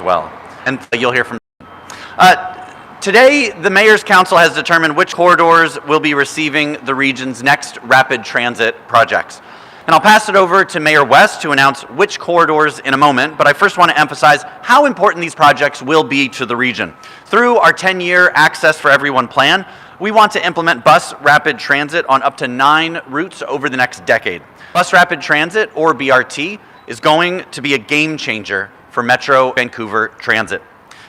well. And you'll hear from today, the Mayor's Council has determined which corridors will be receiving the region's next rapid transit projects. And I'll pass it over to Mayor West to announce which corridors in a moment, but I first want to emphasize how important these projects will be to the region. Through our 10-year Access for Everyone plan, we want to implement bus rapid transit on up to 9 routes over the next decade. Bus rapid transit, or BRT, is going to be a game changer for Metro Vancouver transit.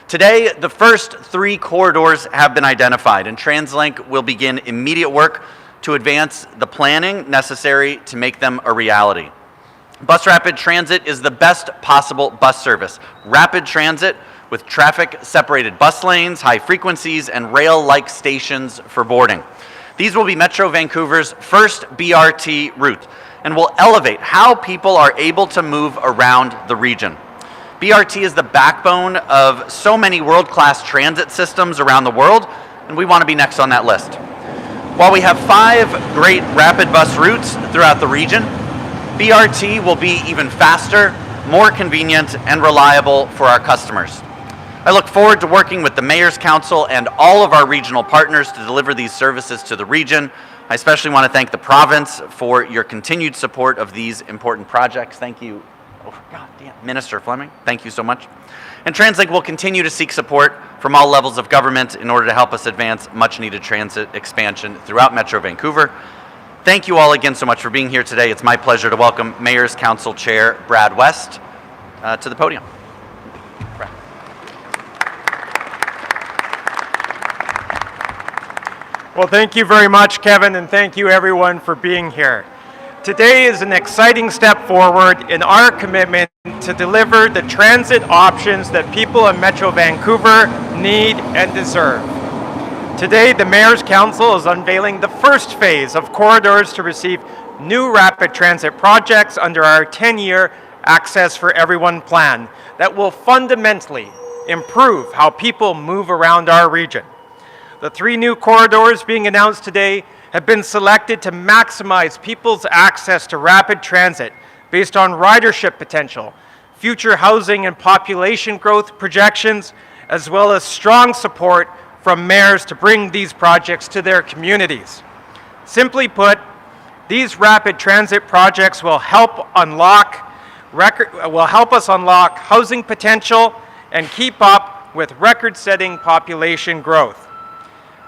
Today, the first 3 corridors have been identified, and TransLink will begin immediate work to advance the planning necessary to make them a reality. Bus rapid transit is the best possible bus service. Rapid transit with traffic-separated bus lanes, high frequencies, and rail-like stations for boarding. These will be Metro Vancouver's first BRT route and will elevate how people are able to move around the region. BRT is the backbone of so many world-class transit systems around the world, and we want to be next on that list. While we have 5 great rapid bus routes throughout the region, BRT will be even faster, more convenient, and reliable for our customers. I look forward to working with the Mayor's Council and all of our regional partners to deliver these services to the region. I especially want to thank the province for your continued support of these important projects. Thank you. Oh, God damn. Minister Fleming, thank you so much. And TransLink will continue to seek support from all levels of government in order to help us advance much-needed transit expansion throughout Metro Vancouver. Thank you all again so much for being here today. It's my pleasure to welcome Mayor's Council Chair Brad West to the podium. Brad. Well, thank you very much, Kevin, and thank you everyone for being here. Today is an exciting step forward in our commitment to deliver the transit options that people in Metro Vancouver need and deserve. Today, the Mayor's Council is unveiling the first phase of corridors to receive new rapid transit projects under our 10-year Access for Everyone plan that will fundamentally improve how people move around our region. The 3 new corridors being announced today have been selected to maximize people's access to rapid transit based on ridership potential, future housing and population growth projections, as well as strong support from mayors to bring these projects to their communities. Simply put, these rapid transit projects will help us unlock housing potential and keep up with record-setting population growth.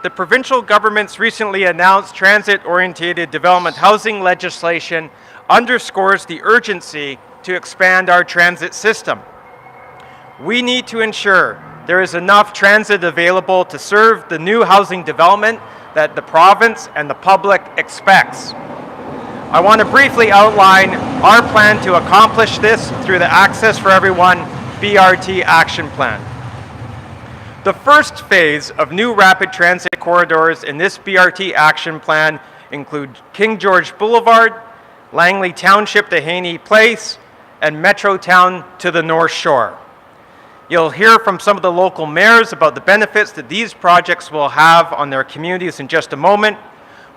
The provincial government's recently announced transit-oriented development housing legislation underscores the urgency to expand our transit system. We need to ensure there is enough transit available to serve the new housing development that the province and the public expects. I want to briefly outline our plan to accomplish this through the Access for Everyone BRT Action Plan. The first phase of new rapid transit corridors in this BRT Action Plan include King George Boulevard, Langley Township to Haney Place, and Metro Town to the North Shore. You'll hear from some of the local mayors about the benefits that these projects will have on their communities in just a moment,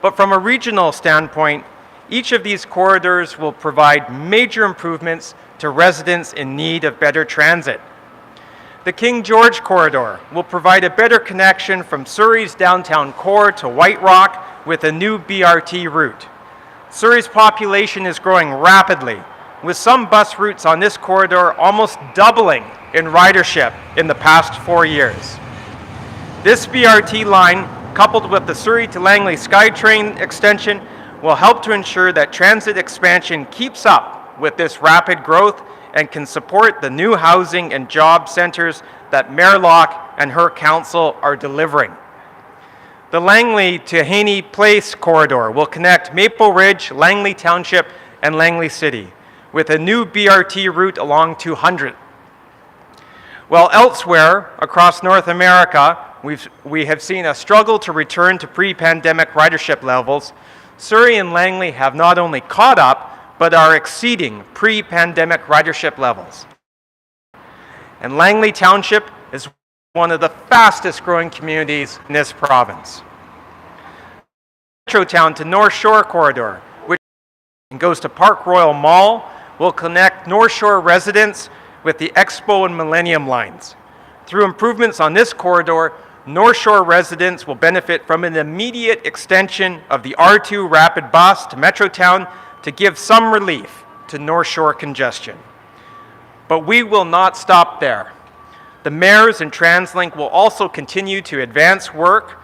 but from a regional standpoint, each of these corridors will provide major improvements to residents in need of better transit. The King George Corridor will provide a better connection from Surrey's downtown core to White Rock with a new BRT route. Surrey's population is growing rapidly, with some bus routes on this corridor almost doubling in ridership in the past 4 years. This BRT line, coupled with the Surrey to Langley SkyTrain extension, will help to ensure that transit expansion keeps up with this rapid growth and can support the new housing and job centres that Mayor Locke and her council are delivering. The Langley to Haney Place corridor will connect Maple Ridge, Langley Township, and Langley City with a new BRT route along 200. While elsewhere across North America, we have seen a struggle to return to pre-pandemic ridership levels, Surrey and Langley have not only caught up, but are exceeding pre-pandemic ridership levels. And Langley Township is one of the fastest growing communities in this province. Metro Town to North Shore corridor, which goes to Park Royal Mall, will connect North Shore residents with the Expo and Millennium lines. Through improvements on this corridor, North Shore residents will benefit from an immediate extension of the R2 rapid bus to Metrotown to give some relief to North Shore congestion. But we will not stop there. The mayors and TransLink will also continue to advance work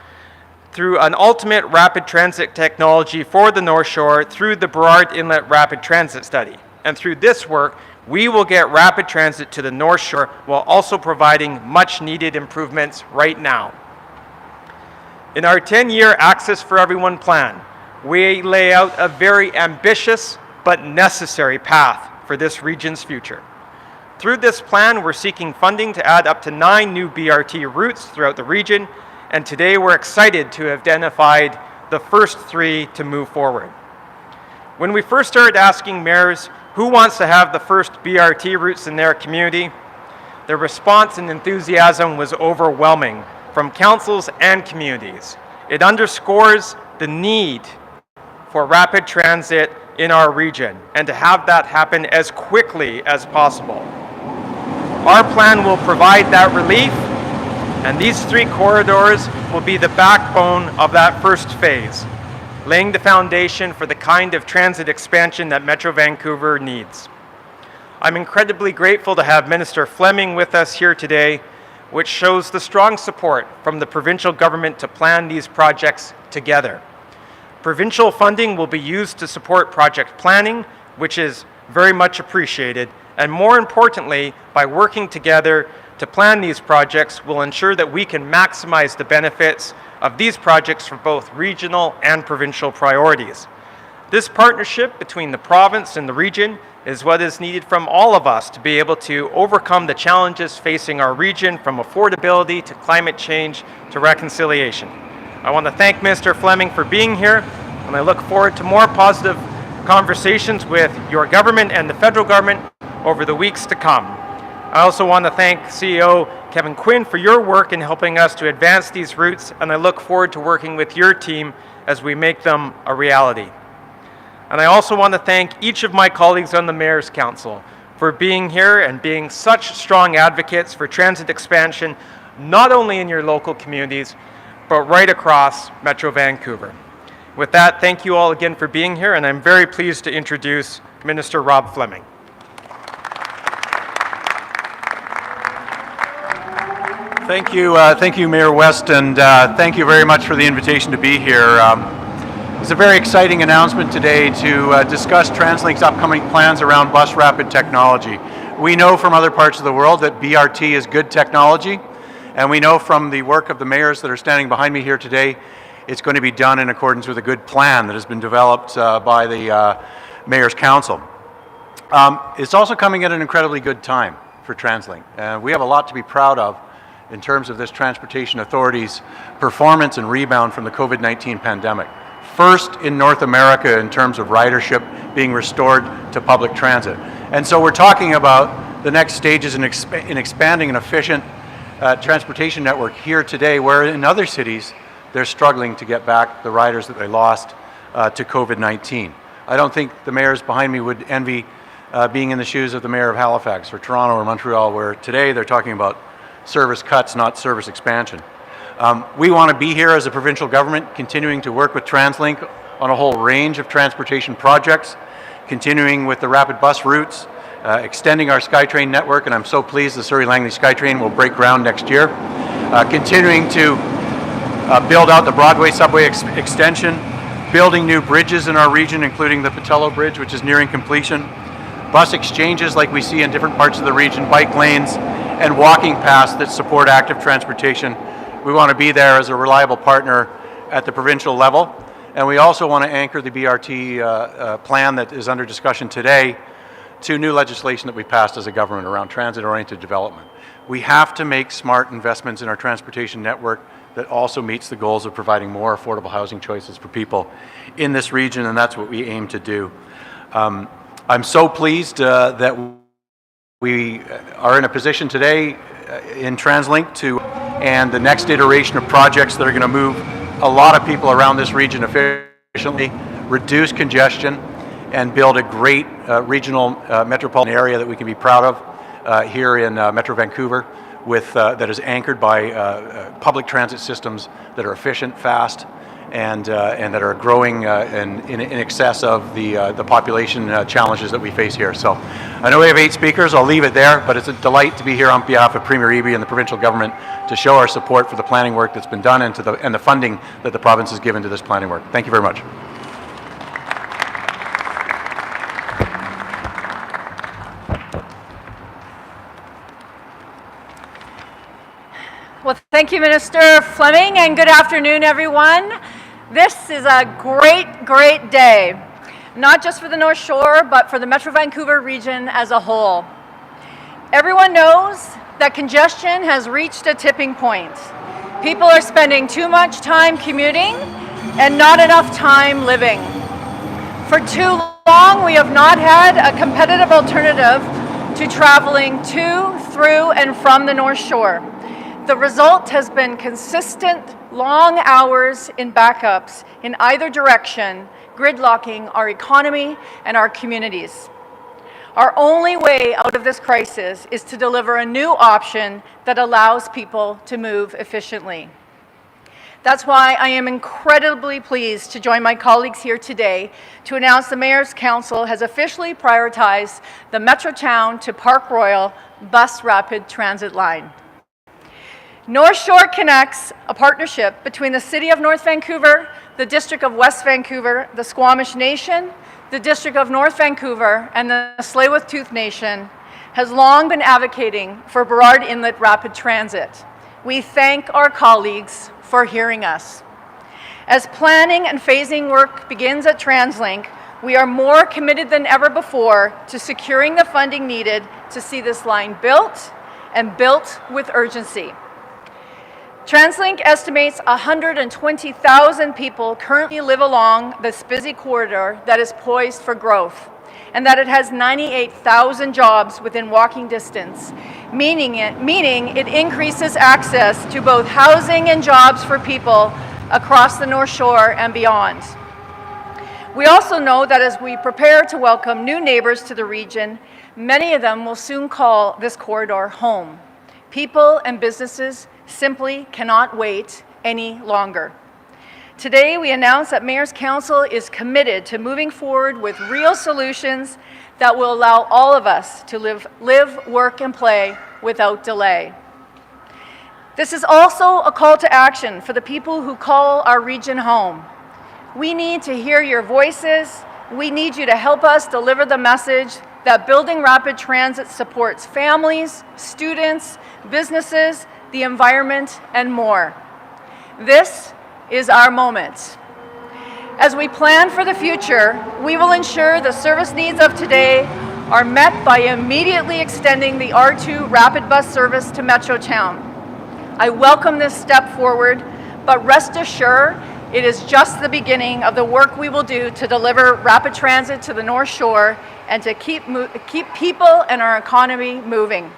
through an ultimate rapid transit technology for the North Shore through the Burrard Inlet Rapid Transit Study. And through this work, we will get rapid transit to the North Shore while also providing much needed improvements right now. In our 10-year Access for Everyone plan, we lay out a very ambitious but necessary path for this region's future. Through this plan, we're seeking funding to add up to 9 new BRT routes throughout the region, and today we're excited to have identified the first 3 to move forward. When we first started asking mayors who wants to have the first BRT routes in their community, the response and enthusiasm was overwhelming from councils and communities. It underscores the need for rapid transit in our region and to have that happen as quickly as possible. Our plan will provide that relief, and these 3 corridors will be the backbone of that first phase, laying the foundation for the kind of transit expansion that Metro Vancouver needs. I'm incredibly grateful to have Minister Fleming with us here today, which shows the strong support from the provincial government to plan these projects together. Provincial funding will be used to support project planning, which is very much appreciated, and more importantly, by working together to plan these projects will ensure that we can maximize the benefits of these projects for both regional and provincial priorities. This partnership between the province and the region is what is needed from all of us to be able to overcome the challenges facing our region, from affordability to climate change to reconciliation. I want to thank Minister Fleming for being here, and I look forward to more positive conversations with your government and the federal government over the weeks to come. I also want to thank CEO Kevin Quinn for your work in helping us to advance these routes, and I look forward to working with your team as we make them a reality. And I also want to thank each of my colleagues on the Mayor's Council for being here and being such strong advocates for transit expansion, not only in your local communities, but right across Metro Vancouver. With that, thank you all again for being here, and I'm very pleased to introduce Minister Rob Fleming. Thank you, Mayor West, and thank you very much for the invitation to be here. It's a very exciting announcement today to discuss TransLink's upcoming plans around bus rapid technology. We know from other parts of the world that BRT is good technology, and we know from the work of the mayors that are standing behind me here today, it's going to be done in accordance with a good plan that has been developed by the Mayor's Council. It's also coming at an incredibly good time for TransLink. We have a lot to be proud of in terms of this Transportation Authority's performance and rebound from the COVID-19 pandemic. First in North America in terms of ridership being restored to public transit. And so we're talking about the next stages in expanding an efficient transportation network here today, where in other cities they're struggling to get back the riders that they lost to COVID-19. I don't think the mayors behind me would envy being in the shoes of the mayor of Halifax or Toronto or Montreal, where today they're talking about service cuts, not service expansion. We want to be here as a provincial government, continuing to work with TransLink on a whole range of transportation projects, continuing with the rapid bus routes, extending our SkyTrain network, and I'm so pleased the Surrey Langley SkyTrain will break ground next year, continuing to build out the Broadway subway extension, building new bridges in our region, including the Patello Bridge, which is nearing completion, bus exchanges like we see in different parts of the region, bike lanes, and walking paths that support active transportation. We want to be there as a reliable partner at the provincial level, and we also want to anchor the BRT plan that is under discussion today to new legislation that we passed as a government around transit-oriented development. We have to make smart investments in our transportation network that also meets the goals of providing more affordable housing choices for people in this region, and that's what we aim to do. I'm so pleased that we are in a position today in TransLink and the next iteration of projects that are going to move a lot of people around this region efficiently, reduce congestion, and build a great regional metropolitan area that we can be proud of. here in Metro Vancouver that is anchored by public transit systems that are efficient, fast, and that are growing in excess of the population challenges that we face here. So I know we have 8 speakers. I'll leave it there, but it's a delight to be here on behalf of Premier Eby and the provincial government to show our support for the planning work that's been done and the funding that the province has given to this planning work. Thank you very much. Well, thank you, Minister Fleming, and good afternoon, everyone. This is a great, great day, not just for the North Shore, but for the Metro Vancouver region as a whole. Everyone knows that congestion has reached a tipping point. People are spending too much time commuting and not enough time living. For too long, we have not had a competitive alternative to traveling to, through, and from the North Shore. The result has been consistent, long hours in backups in either direction, gridlocking our economy and our communities. Our only way out of this crisis is to deliver a new option that allows people to move efficiently. That's why I am incredibly pleased to join my colleagues here today to announce the Mayor's Council has officially prioritized the Metrotown to Park Royal Bus Rapid Transit Line. North Shore Connects, a partnership between the City of North Vancouver, the District of West Vancouver, the Squamish Nation, the District of North Vancouver, and the Tsleil-Waututh Nation, has long been advocating for Burrard Inlet Rapid Transit. We thank our colleagues for hearing us. As planning and phasing work begins at TransLink, we are more committed than ever before to securing the funding needed to see this line built, and built with urgency. TransLink estimates 120,000 people currently live along this busy corridor that is poised for growth, and that it has 98,000 jobs within walking distance, meaning it increases access to both housing and jobs for people across the North Shore and beyond. We also know that as we prepare to welcome new neighbours to the region, many of them will soon call this corridor home. People and businesses simply cannot wait any longer. Today, we announce that Mayor's Council is committed to moving forward with real solutions that will allow all of us to live, work, and play without delay. This is also a call to action for the people who call our region home. We need to hear your voices. We need you to help us deliver the message that building rapid transit supports families, students, businesses, the environment, and more. This is our moment. As we plan for the future, we will ensure the service needs of today are met by immediately extending the R2 rapid bus service to Metrotown. I welcome this step forward, but rest assured, it is just the beginning of the work we will do to deliver rapid transit to the North Shore and to keep people and our economy moving.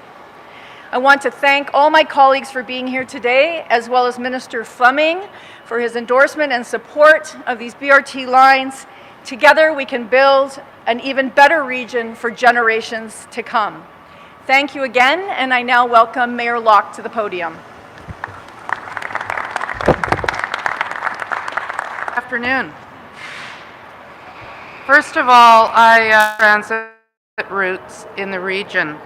I want to thank all my colleagues for being here today, as well as Minister Fleming for his endorsement and support of these BRT lines. Together, we can build an even better region for generations to come. Thank you again, and I now welcome Mayor Locke to the podium. Afternoon. First of all, transit routes in the region.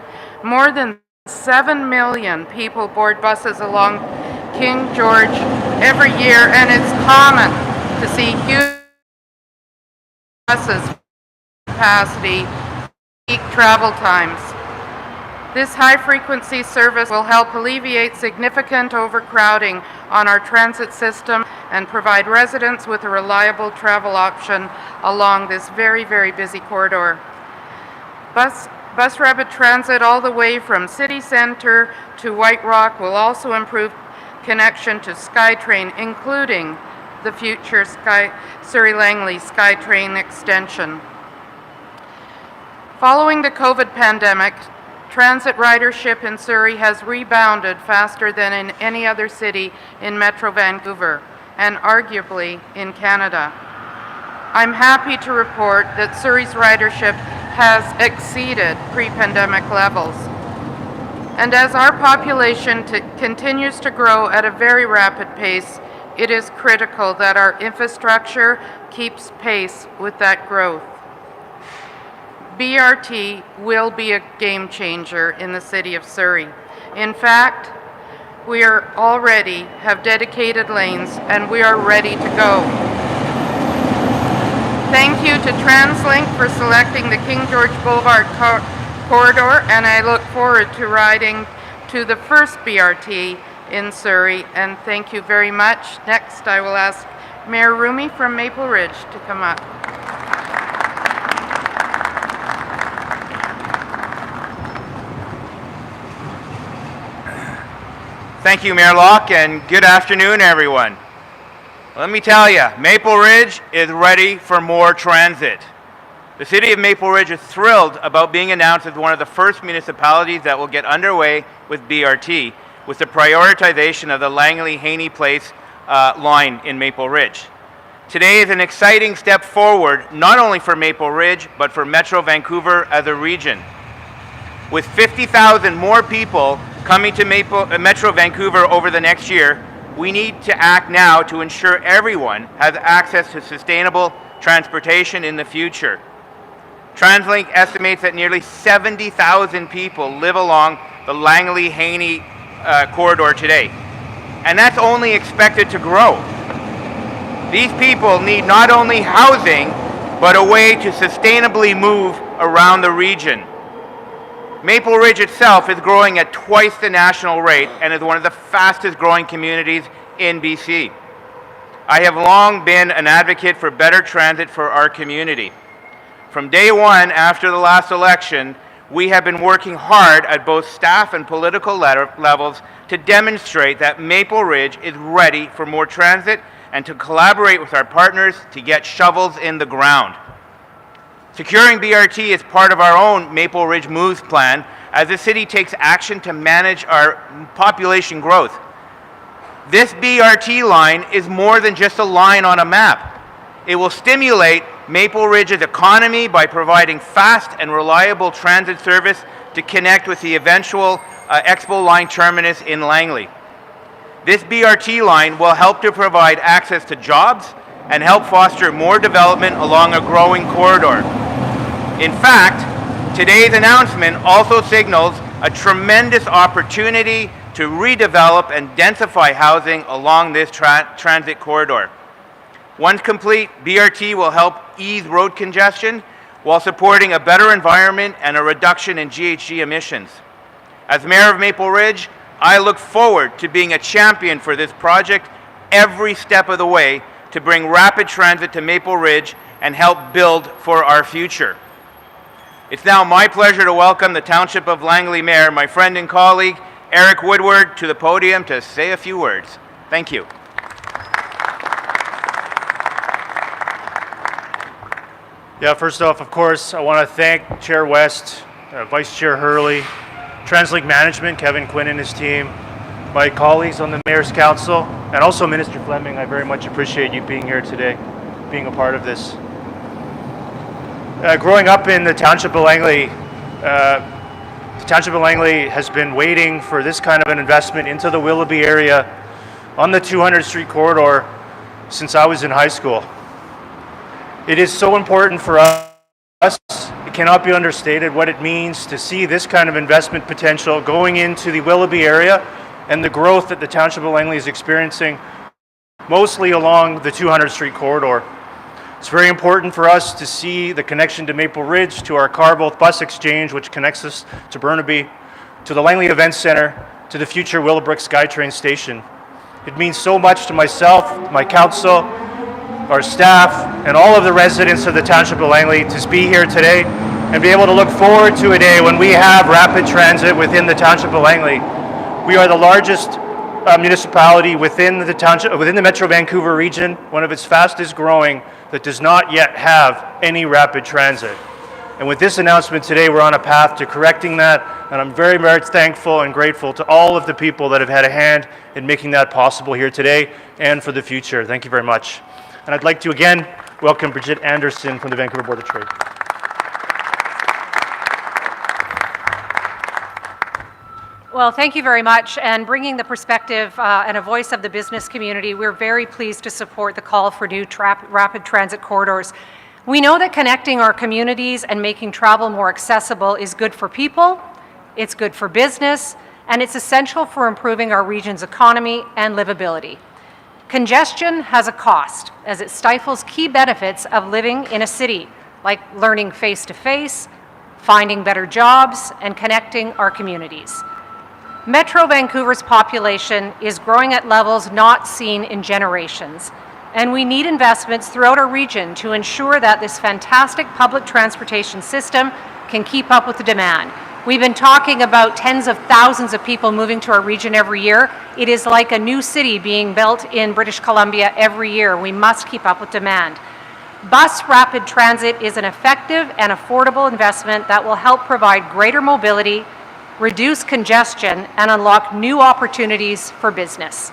More than 7 million people board buses along King George every year, and it's common to see huge buses capacity, peak travel times. This high-frequency service will help alleviate significant overcrowding on our transit system and provide residents with a reliable travel option along this very, very busy corridor. Bus rapid transit all the way from city centre to White Rock will also improve connection to SkyTrain, including the future Surrey Langley SkyTrain extension. Following the COVID pandemic, transit ridership in Surrey has rebounded faster than in any other city in Metro Vancouver, and arguably in Canada. I'm happy to report that Surrey's ridership has exceeded pre-pandemic levels. And as our population continues to grow at a very rapid pace, it is critical that our infrastructure keeps pace with that growth. BRT will be a game changer in the city of Surrey. In fact, we already have dedicated lanes and we are ready to go. Thank you to TransLink for selecting the King George Boulevard corridor, and I look forward to riding to the first BRT in Surrey, and thank you very much. Next, I will ask Mayor Rumi from Maple Ridge to come up. Thank you, Mayor Locke, and good afternoon, everyone. Let me tell you, Maple Ridge is ready for more transit. The City of Maple Ridge is thrilled about being announced as one of the first municipalities that will get underway with BRT, with the prioritization of the Langley-Haney Place line in Maple Ridge. Today is an exciting step forward, not only for Maple Ridge, but for Metro Vancouver as a region. With 50,000 more people coming to Metro Vancouver over the next year, we need to act now to ensure everyone has access to sustainable transportation in the future. TransLink estimates that nearly 70,000 people live along the Langley-Haney corridor today, and that's only expected to grow. These people need not only housing, but a way to sustainably move around the region. Maple Ridge itself is growing at twice the national rate and is one of the fastest growing communities in BC. I have long been an advocate for better transit for our community. From day one after the last election, we have been working hard at both staff and political levels to demonstrate that Maple Ridge is ready for more transit and to collaborate with our partners to get shovels in the ground. Securing BRT is part of our own Maple Ridge Moves plan as the city takes action to manage our population growth. This BRT line is more than just a line on a map. It will stimulate Maple Ridge's economy by providing fast and reliable transit service to connect with the eventual Expo Line terminus in Langley. This BRT line will help to provide access to jobs and help foster more development along a growing corridor. In fact, today's announcement also signals a tremendous opportunity to redevelop and densify housing along this transit corridor. Once complete, BRT will help ease road congestion while supporting a better environment and a reduction in GHG emissions. As Mayor of Maple Ridge, I look forward to being a champion for this project every step of the way to bring rapid transit to Maple Ridge and help build for our future. It's now my pleasure to welcome the Township of Langley Mayor, my friend and colleague, Eric Woodward, to the podium to say a few words. Thank you. Yeah, first off, of course, I want to thank Chair West, Vice Chair Hurley, TransLink Management, Kevin Quinn and his team, my colleagues on the Mayor's Council, and also Minister Fleming. I very much appreciate you being here today, being a part of this. Growing up in the Township of Langley, has been waiting for this kind of an investment into the Willoughby area on the 200th Street corridor since I was in high school. It is so important for us. It cannot be understated what it means to see this kind of investment potential going into the Willoughby area and the growth that the Township of Langley is experiencing, mostly along the 200th Street corridor. It's very important for us to see the connection to Maple Ridge, to our Carboth bus exchange, which connects us to Burnaby, to the Langley Events Center, to the future Willowbrook SkyTrain station. It means so much to myself, my council, our staff, and all of the residents of the Township of Langley to be here today and be able to look forward to a day when we have rapid transit within the Township of Langley. We are the largest municipality within the township, within the Metro Vancouver region, one of its fastest growing, that does not yet have any rapid transit. And with this announcement today, we're on a path to correcting that, and I'm very, very thankful and grateful to all of the people that have had a hand in making that possible here today and for the future. Thank you very much. And I'd like to again welcome Bridget Anderson from the Vancouver Board of Trade. Well, thank you very much. And bringing the perspective and a voice of the business community, we're very pleased to support the call for new rapid transit corridors. We know that connecting our communities and making travel more accessible is good for people, it's good for business, and it's essential for improving our region's economy and livability. Congestion has a cost, as it stifles key benefits of living in a city, like learning face-to-face, finding better jobs, and connecting our communities. Metro Vancouver's population is growing at levels not seen in generations, and we need investments throughout our region to ensure that this fantastic public transportation system can keep up with the demand. We've been talking about tens of thousands of people moving to our region every year. It is like a new city being built in British Columbia every year. We must keep up with demand. Bus rapid transit is an effective and affordable investment that will help provide greater mobility, reduce congestion, and unlock new opportunities for business.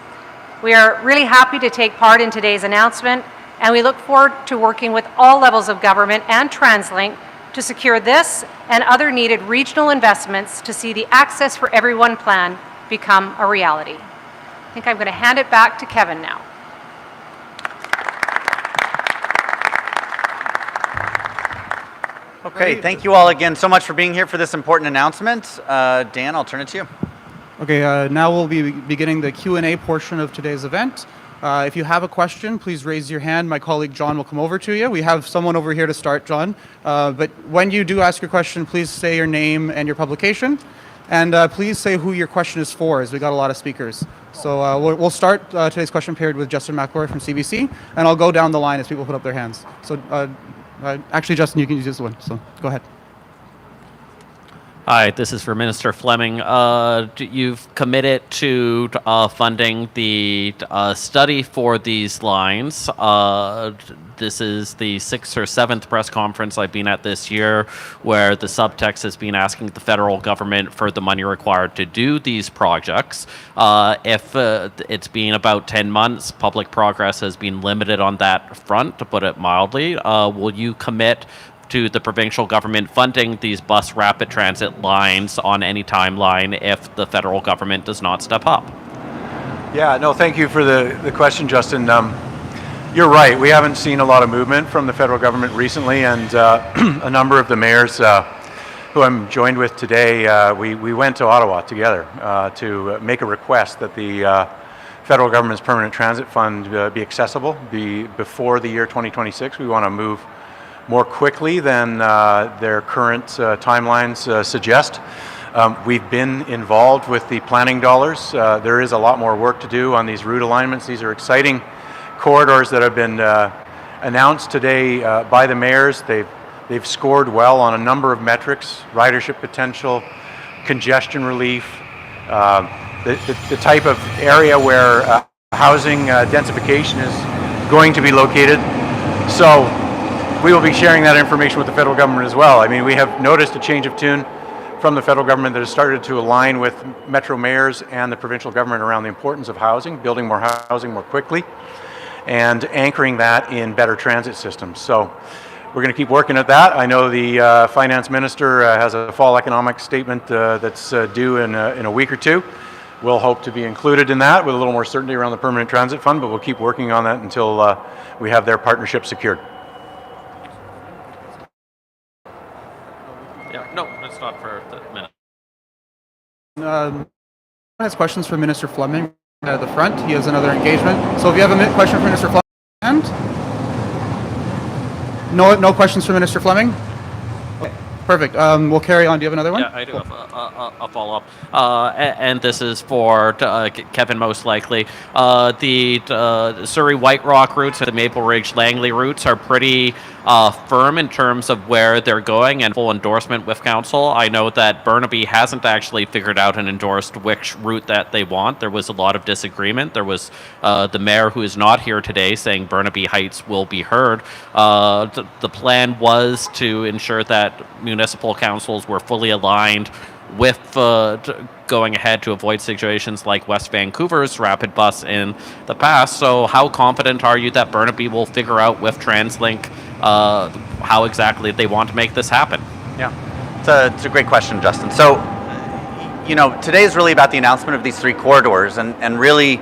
We are really happy to take part in today's announcement, and we look forward to working with all levels of government and TransLink to secure this and other needed regional investments to see the Access for Everyone plan become a reality. I think I'm going to hand it back to Kevin now. Okay, thank you all again so much for being here for this important announcement. Dan, I'll turn it to you. Okay, now we'll be beginning the Q&A portion of today's event. If you have a question, please raise your hand. My colleague John will come over to you. We have someone over here to start, John. But when you do ask your question, please say your name and your publication. And please say who your question is for, as we got a lot of speakers. So we'll start today's question period with Justin McElroy from CBC, and I'll go down the line as people put up their hands. So actually, Justin, you can use this one, so go ahead. Hi, this is for Minister Fleming. You've committed to funding the study for these lines. This is the 6th or 7th press conference I've been at this year where the subtext has been asking the federal government for the money required to do these projects. If it's been about 10 months, public progress has been limited on that front, to put it mildly. Will you commit to the provincial government funding these bus rapid transit lines on any timeline if the federal government does not step up? Yeah, no, thank you for the question, Justin. You're right. We haven't seen a lot of movement from the federal government recently, and a number of the mayors who I'm joined with today, we went to Ottawa together to make a request that the federal government's permanent transit fund be accessible before the year 2026. We want to move more quickly than their current timelines suggest. We've been involved with the planning dollars. There is a lot more work to do on these route alignments. These are exciting corridors that have been announced today by the mayors. They've scored well on a number of metrics: ridership potential, congestion relief, the type of area where housing densification is going to be located. So we will be sharing that information with the federal government as well. I mean, we have noticed a change of tune from the federal government that has started to align with metro mayors and the provincial government around the importance of housing, building more housing more quickly, and anchoring that in better transit systems. So we're going to keep working at that. I know the finance minister has a fall economic statement that's due in a week or two. We'll hope to be included in that with a little more certainty around the permanent transit fund, but we'll keep working on that until we have their partnership secured. Yeah, no, it's not for the minute. Has questions for Minister Fleming at the front. He has another engagement. So if you have a question for Minister Fleming, no questions for Minister Fleming? Okay, perfect. We'll carry on. Do you have another one? Yeah, I do have a follow-up. And this is for Kevin, most likely. The Surrey White Rock routes and the Maple Ridge Langley routes are pretty firm in terms of where they're going and full endorsement with council. I know that Burnaby hasn't actually figured out and endorsed which route that they want. There was a lot of disagreement. There was the mayor, who is not here today, saying Burnaby Heights will be heard. The plan was to ensure that municipal councils were fully aligned with going ahead to avoid situations like West Vancouver's rapid bus in the past. So how confident are you that Burnaby will figure out with TransLink how exactly they want to make this happen? Yeah, it's a great question, Justin. So today is really about the announcement of these 3 corridors and really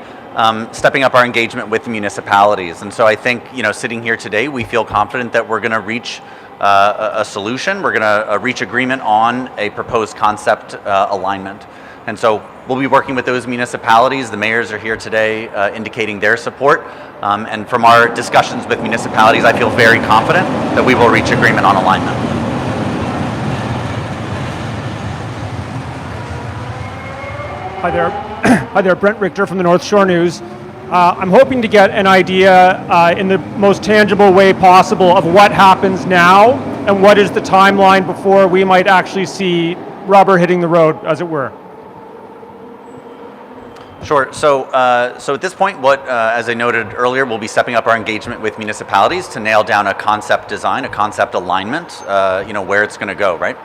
stepping up our engagement with the municipalities. And so I think, sitting here today, we feel confident that we're going to reach a solution. We're going to reach agreement on a proposed concept alignment. And so we'll be working with those municipalities. The mayors are here today indicating their support. And from our discussions with municipalities, I feel very confident that we will reach agreement on alignment. Hi there. Hi there, Brent Richter from the North Shore News. I'm hoping to get an idea in the most tangible way possible of what happens now and what is the timeline before we might actually see rubber hitting the road, as it were. Sure. So at this point, as I noted earlier, we'll be stepping up our engagement with municipalities to nail down a concept design, a concept alignment, where it's going to go, right?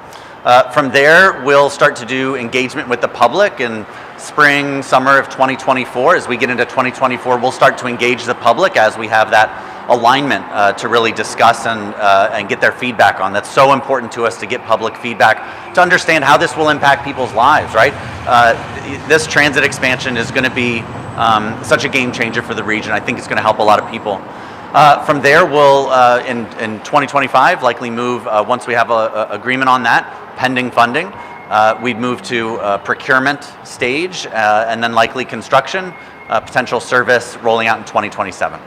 From there, we'll start to do engagement with the public in spring, summer of 2024. As we get into 2024, we'll start to engage the public as we have that alignment to really discuss and get their feedback on. That's so important to us, to get public feedback, to understand how this will impact people's lives, right? This transit expansion is going to be such a game changer for the region. I think it's going to help a lot of people. From there, we'll, in 2025, likely move, once we have an agreement on that, pending funding, we'd move to procurement stage, and then likely construction, potential service rolling out in 2027.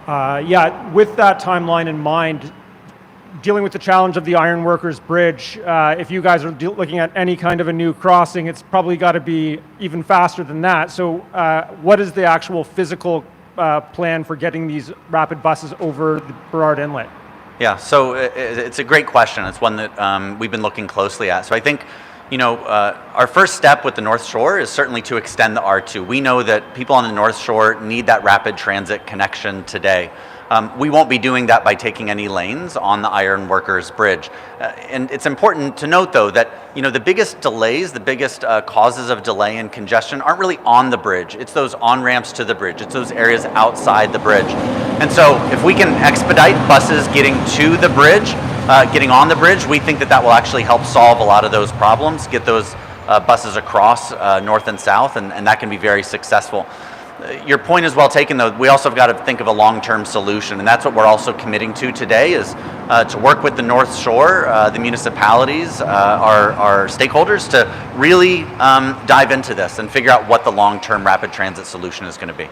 Yeah, with that timeline in mind, dealing with the challenge of the Ironworkers Bridge, if you guys are looking at any kind of a new crossing, it's probably got to be even faster than that. So what is the actual physical plan for getting these rapid buses over the Burrard Inlet? Yeah, so it's a great question. It's one that we've been looking closely at. So I think, our first step with the North Shore is certainly to extend the R2. We know that people on the North Shore need that rapid transit connection today. We won't be doing that by taking any lanes on the Ironworkers Bridge. And it's important to note, though, that the biggest delays, the biggest causes of delay and congestion aren't really on the bridge. It's those on-ramps to the bridge. It's those areas outside the bridge. And so if we can expedite buses getting to the bridge, getting on the bridge, we think that that will actually help solve a lot of those problems, get those buses across north and south, and that can be very successful. Your point is well taken, though. We also have got to think of a long-term solution, and that's what we're also committing to today, is to work with the North Shore, the municipalities, our stakeholders, to really dive into this and figure out what the long-term rapid transit solution is going to be.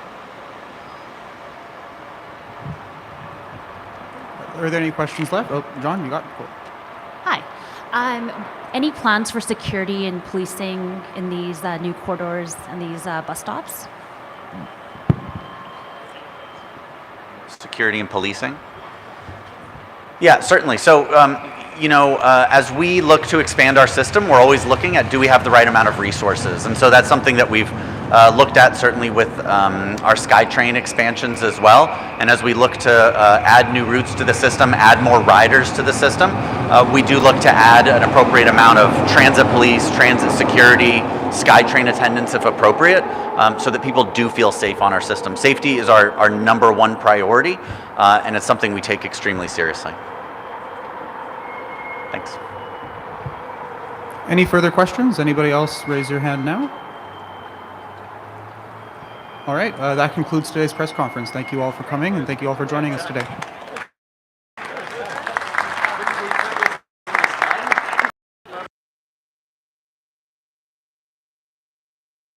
Are there any questions left? Oh, John, you got it. Cool. Hi. Any plans for security and policing in these new corridors and these bus stops? Security and policing? Yeah, certainly. So, as we look to expand our system, we're always looking at, do we have the right amount of resources? And so that's something that we've looked at certainly with our SkyTrain expansions as well. And as we look to add new routes to the system, add more riders to the system, we do look to add an appropriate amount of transit police, transit security, SkyTrain attendants if appropriate, so that people do feel safe on our system. Safety is our #1 priority, and it's something we take extremely seriously. Thanks. Any further questions? Anybody else raise your hand now? All right, that concludes today's press conference. Thank you all for coming, and thank you all for joining us today.